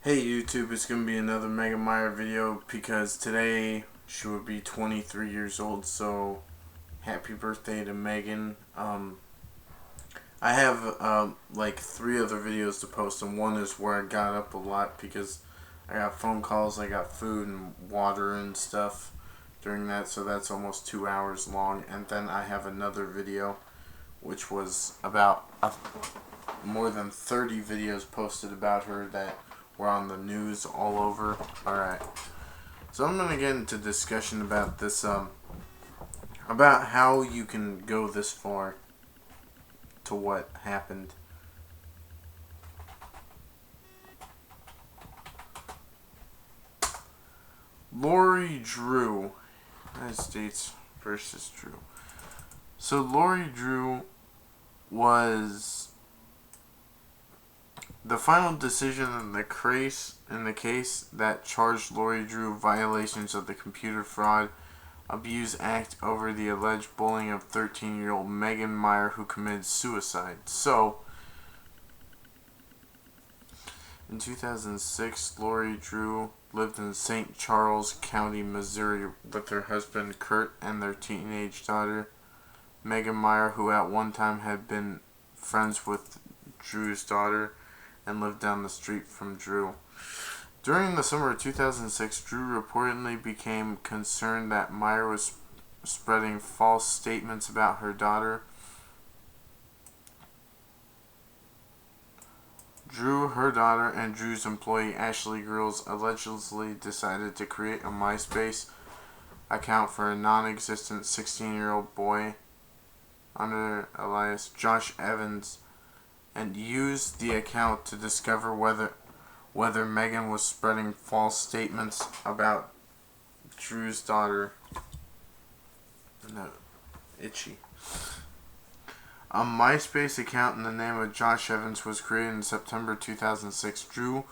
Hey YouTube, it's going to be another Meier video because today she would be 23 years old, so happy birthday to Megan. I have like 3 other videos to post, and one is where I got up a lot because I got phone calls, I got food and water and stuff during that, so that's almost 2 hours long. And then I have another video which was about more than 30 videos posted about her that were on the news all over. Alright, so I'm going to get into discussion about this, about how you can go this far to what happened. Lori Drew, United States versus Drew. So Lori Drew was the final decision in the case that charged Lori Drew violations of the Computer Fraud Abuse Act over the alleged bullying of 13-year-old Megan Meier, who committed suicide. So, in 2006, Lori Drew lived in St. Charles County, Missouri with her husband Kurt and their teenage daughter, Megan Meier, who at one time had been friends with Drew's daughter and lived down the street from Drew. During the summer of 2006, Drew reportedly became concerned that Meier was spreading false statements about her daughter. Drew, her daughter, and Drew's employee Ashley Grills allegedly decided to create a MySpace account for a non-existent 16-year-old boy under alias Josh Evans and used the account to discover whether Megan was spreading false statements about Drew's daughter. No, itchy. A MySpace account in the name of Josh Evans was created in September 2006. Drew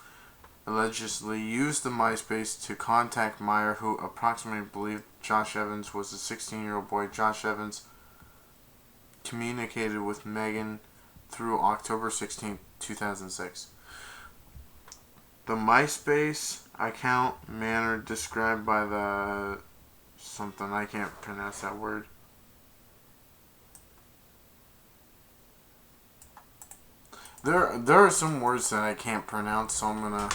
allegedly used the MySpace to contact Meier, who approximately believed Josh Evans was a 16-year-old boy. Josh Evans communicated with Megan through October 16, 2006. The MySpace account manner described by the something, I can't pronounce that word. There are some words that I can't pronounce, so I'm gonna,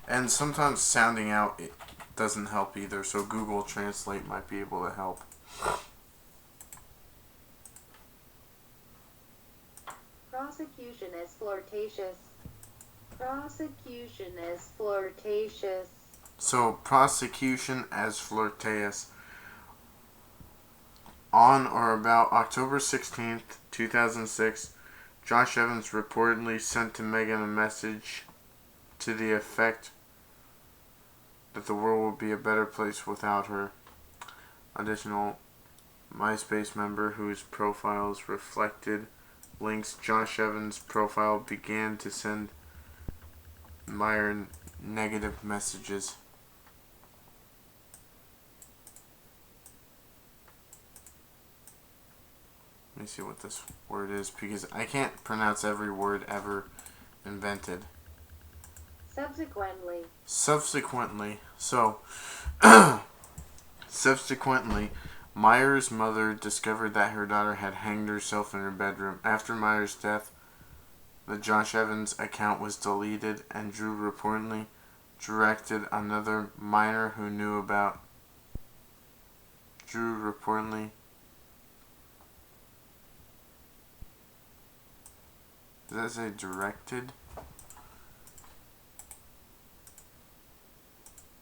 and sometimes sounding out it doesn't help either, so Google Translate might be able to help. Prosecution is flirtatious. Prosecution is flirtatious. So, prosecution as flirtatious. On or about October 16th, 2006, Josh Evans reportedly sent to Megan a message to the effect that the world would be a better place without her. Additional MySpace member whose profiles reflected links Josh Evans' profile began to send Meier negative messages. Let me see what this word is because I can't pronounce every word ever invented. Subsequently. So, subsequently, Meier's mother discovered that her daughter had hanged herself in her bedroom. After Meier's death, the Josh Evans account was deleted, and Drew reportedly directed another minor who knew about Drew reportedly. Does that say directed?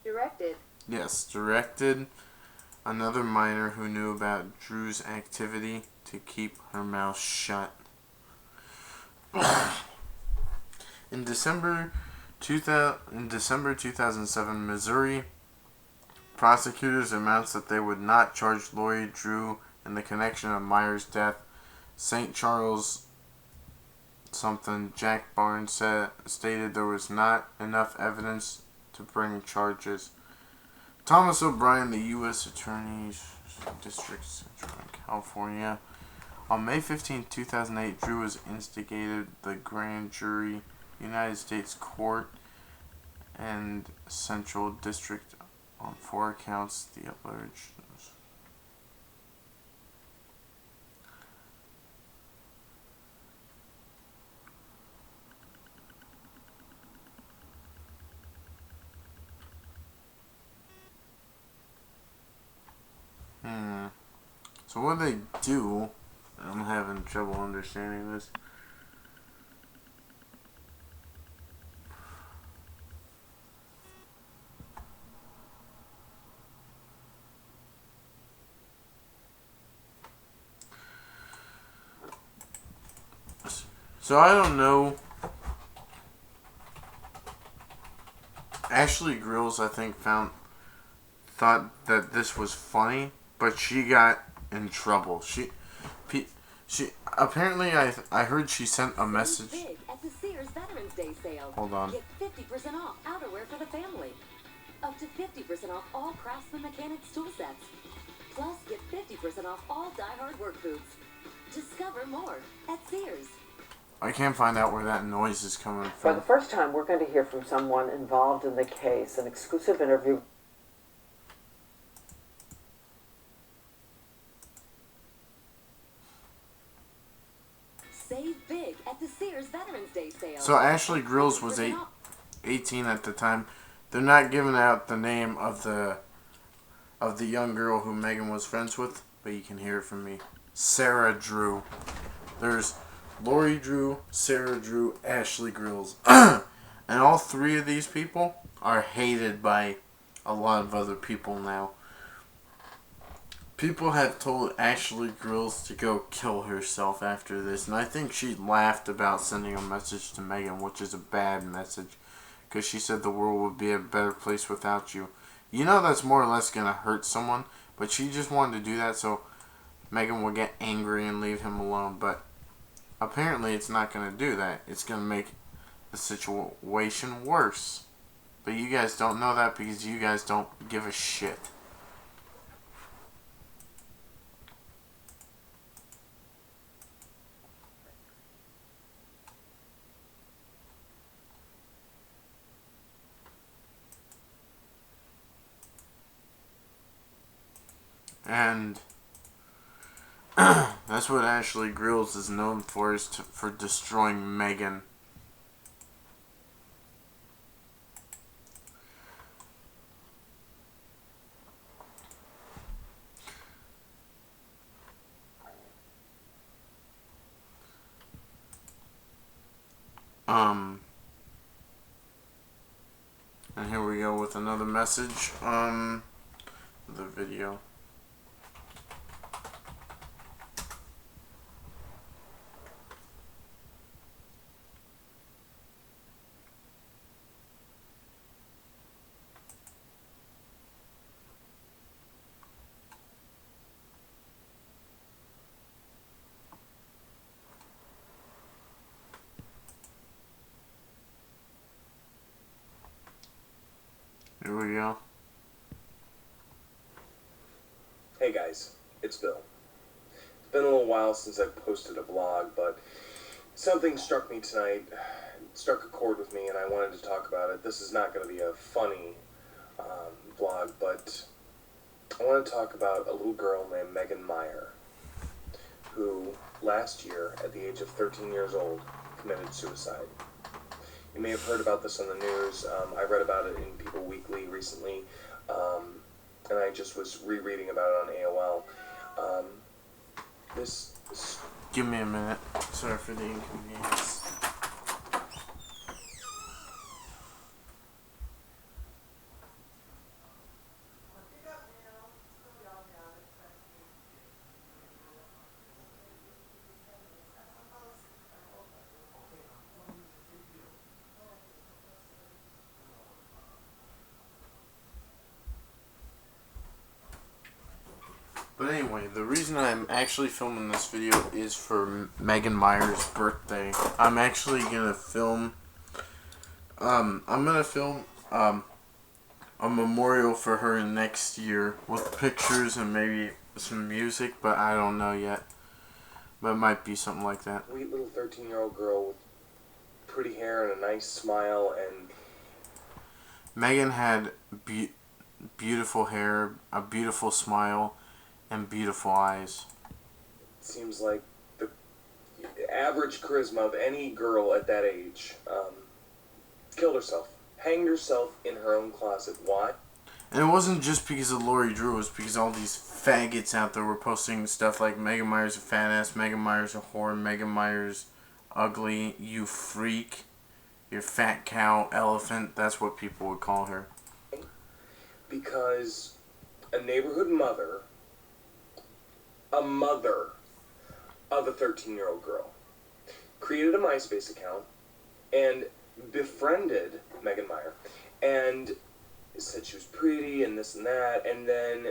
Directed. Yes, directed another minor who knew about Drew's activity to keep her mouth shut. In December 2007, Missouri prosecutors announced that they would not charge Lori Drew in the connection of Meier's death. St. Charles Jack Barnes stated there was not enough evidence to bring charges. Thomas O'Brien, the U.S. Attorney's District Central in California. On May 15, 2008, Drew was instigated the grand jury United States Court and Central District on 4 accounts. The alleged. So what they do, I'm having trouble understanding this. So I don't know. Ashley Grills, I think, thought that this was funny, but she got in trouble. She apparently I heard she sent a message. Big at the Sears Veterans Day sale. Hold on. Get 50% off outerwear for the family. Up to 50% off all Craftsman Mechanics tool sets. Plus, get 50% off all Die Hard work boots. Discover more at Sears. I can't find out where that noise is coming For the from. first time, we're going to hear from someone involved in the case, an exclusive interview. Save big at the Sears Veterans Day sale. So Ashley Grills was 18 at the time. They're not giving out the name of the young girl who Megan was friends with, but you can hear it from me. Sarah Drew. There's Lori Drew, Sarah Drew, Ashley Grills. And all 3 of these people are hated by a lot of other people now. People have told Ashley Grills to go kill herself after this, and I think she laughed about sending a message to Megan, which is a bad message, because she said the world would be a better place without you. You know that's more or less going to hurt someone, but she just wanted to do that so Megan would get angry and leave him alone, but apparently it's not going to do that. It's going to make the situation worse. But you guys don't know that because you guys don't give a shit. And that's what Ashley Grills is known for, is for destroying Megan. And here we go with another message on the video. Here we go. Hey guys, it's Bill. It's been a little while since I've posted a vlog, but something struck me tonight, struck a chord with me, and I wanted to talk about it. This is not going to be a funny vlog, but I want to talk about a little girl named Megan Meier, who last year, at the age of 13 years old, committed suicide. You may have heard about this on the news. I read about it in People Weekly recently, and I just was rereading about it on AOL. This Give me a minute. Sorry for the inconvenience. But anyway, the reason I'm actually filming this video is for Megan Meier's birthday. I'm actually gonna film. I'm gonna film a memorial for her next year with pictures and maybe some music, but I don't know yet. But it might be something like that. sweet little 13-year-old girl with pretty hair and a nice smile, and Megan had beautiful hair, a beautiful smile, and beautiful eyes. Seems like the average charisma of any girl at that age. Killed herself. Hanged herself in her own closet. Why? And it wasn't just because of Lori Drew, it was because all these faggots out there were posting stuff like Megan Meyer's a fat ass, Megan Meyer's a whore, Megan Meyer's ugly, you freak, you fat cow, elephant. That's what people would call her. Because a neighborhood mother, a mother of a 13-year-old girl, created a MySpace account and befriended Megan Meier and said she was pretty and this and that, and then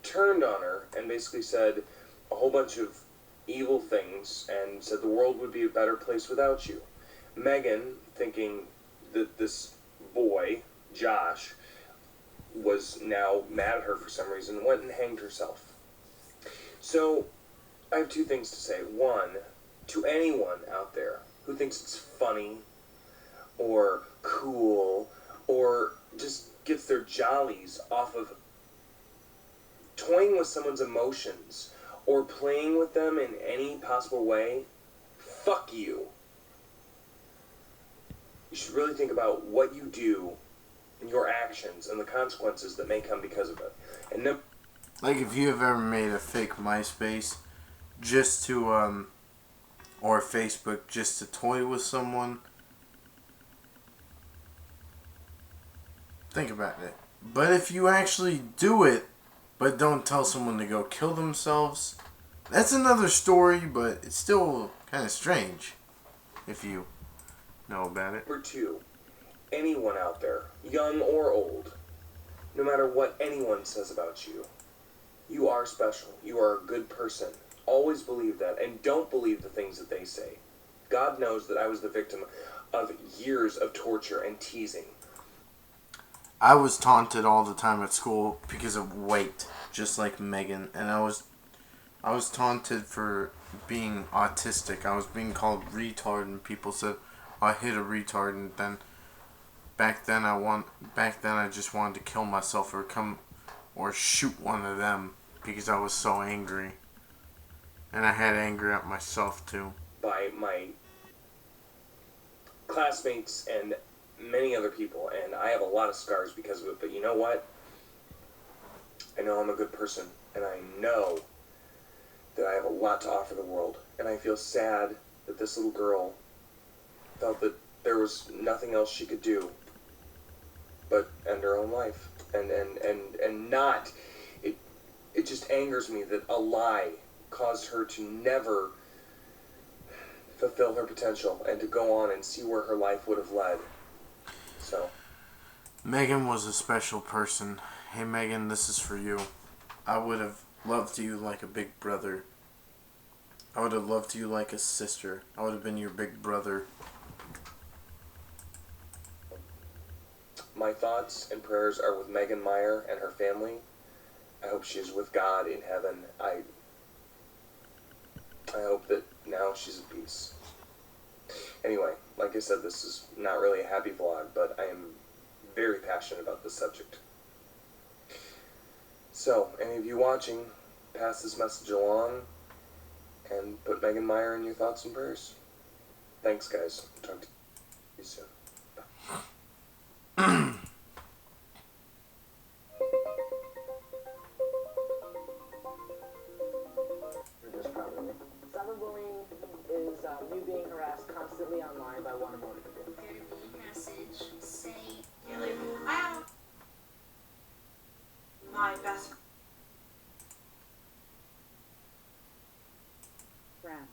turned on her and basically said a whole bunch of evil things and said the world would be a better place without you. Megan, thinking that this boy, Josh, was now mad at her for some reason, went and hanged herself. So, I have two things to say. One, to anyone out there who thinks it's funny or cool or just gets their jollies off of toying with someone's emotions or playing with them in any possible way, fuck you. You should really think about what you do and your actions and the consequences that may come because of it. And then, Like if you have ever made a fake MySpace just to, or Facebook just to toy with someone, think about it. But if you actually do it, but don't tell someone to go kill themselves, that's another story, but it's still kind of strange if you know about it. number two, anyone out there, young or old, no matter what anyone says about you, you are special. You are a good person. Always believe that, and don't believe the things that they say. God knows that I was the victim of years of torture and teasing. I was taunted all the time at school because of weight, just like Megan, and I was taunted for being autistic. I was being called retard, and people said I hit a retard, and then back then I just wanted to kill myself or shoot one of them because I was so angry, and I had anger at myself too. By my classmates and many other people, and I have a lot of scars because of it, but you know what? I know I'm a good person, and I know that I have a lot to offer the world, and I feel sad that this little girl felt that there was nothing else she could do but end her own life, and not, it just angers me that a lie caused her to never fulfill her potential and to go on and see where her life would have led. So, Megan was a special person. Hey Megan, this is for you. I would have loved you like a big brother. I would have loved you like a sister. I would have been your big brother. my thoughts and prayers are with Megan Meier and her family. I hope she is with God in heaven. I hope that now she's at peace. Anyway, like I said, this is not really a happy vlog, but I am very passionate about this subject. So, any of you watching, pass this message along and put Megan Meier in your thoughts and prayers. Thanks, guys. Talk to you soon. This properly. Cyberbullying is you being harassed constantly online by one or more people. Their lead message say, Yeah, like, I have my best friends.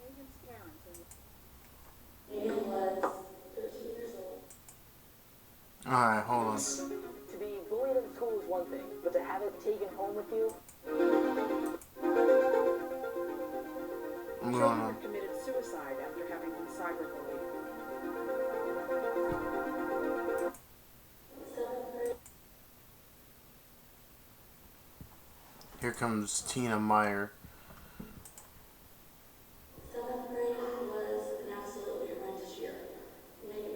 Megan's parents and Megan was 13 years old. Alright, hold on. To be bullied in school is one thing, but to have it taken home with you. I'm going Children on. have committed suicide after having been cyberbullied. Here comes Tina Meier. Seventh grade was an absolutely horrendous year. Megan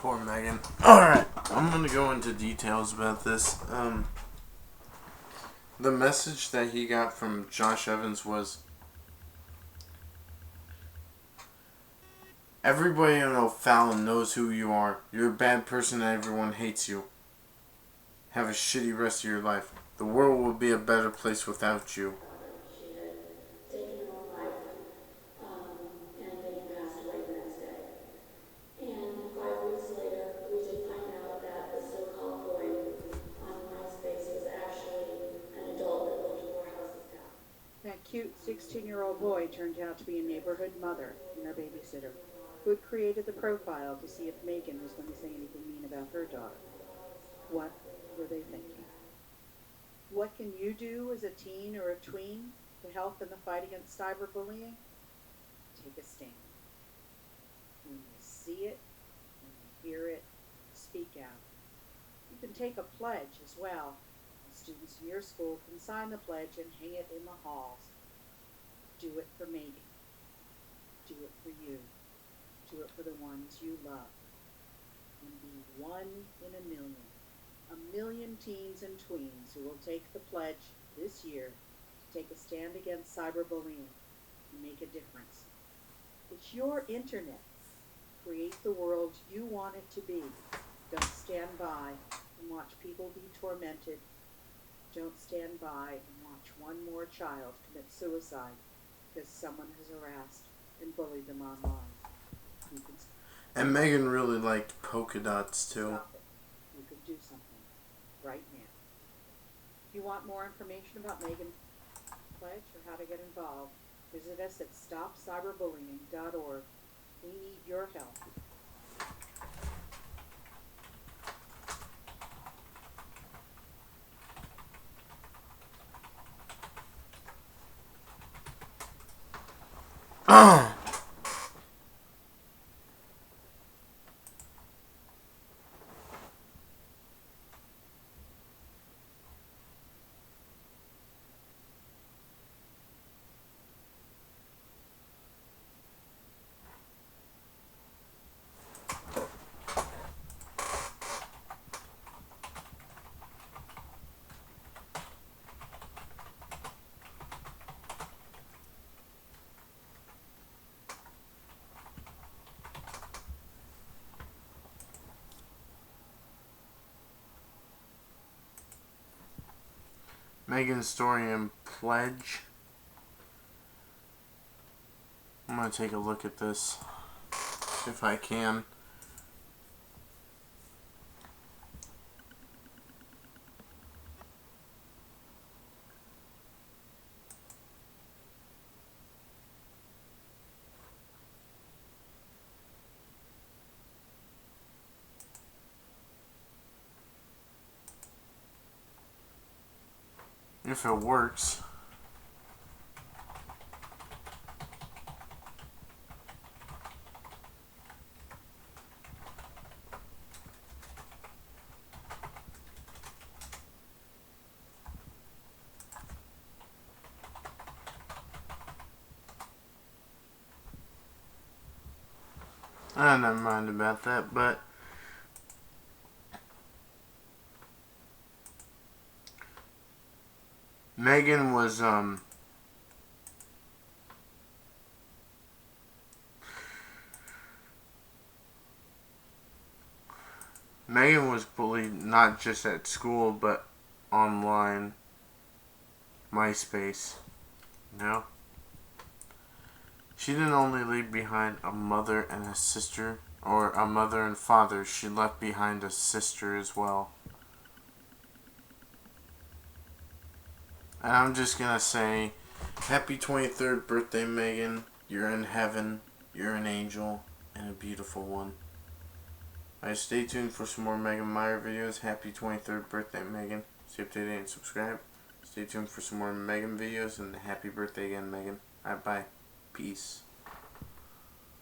Poor Megan. Alright, I'm gonna go into details about this. The message that he got from Josh Evans was, everybody in O'Fallon knows who you are. You're a bad person and everyone hates you. Have a shitty rest of your life. The world will be a better place without you. She had taken her own life, and Megan passed away the next day. And 5 weeks later, we did find out that the so-called boy on MySpace was actually an adult that lived 4 houses down. That cute 16-year-old boy turned out to be a neighborhood mother and her babysitter, who had created the profile to see if Megan was going to say anything mean about her daughter. What were they thinking? What can you do as a teen or a tween to help in the fight against cyberbullying? Take a stand. When you see it, when you hear it, speak out. You can take a pledge as well. Students in your school can sign the pledge and hang it in the halls. Do it for Megan. Do it for you. Do it for the ones you love. And be one in a million. A million teens and tweens who will take the pledge this year to take a stand against cyberbullying and make a difference. It's your internet. Create the world you want it to be. Don't stand by and watch people be tormented. Don't stand by and watch one more child commit suicide because someone has harassed and bullied them online. You can And Megan really liked polka dots too. stop it. You can do something right now. If you want more information about Megan's pledge or how to get involved, visit us at stopcyberbullying.org. We need your help. Megan's story and pledge. I'm gonna take a look at this if I can. If it works. Never mind about that, but Megan was Megan was bullied not just at school but online. MySpace. You know? She didn't only leave behind a mother and a sister, or a mother and father, she left behind a sister as well. And I'm just gonna say, happy 23rd birthday, Megan. You're in heaven, you're an angel, and a beautiful one. Alright, stay tuned for some more Megan Meier videos. Happy 23rd birthday, Megan. Stay updated and subscribe. Stay tuned for some more Megan videos, and happy birthday again, Megan. Alright, bye. Peace.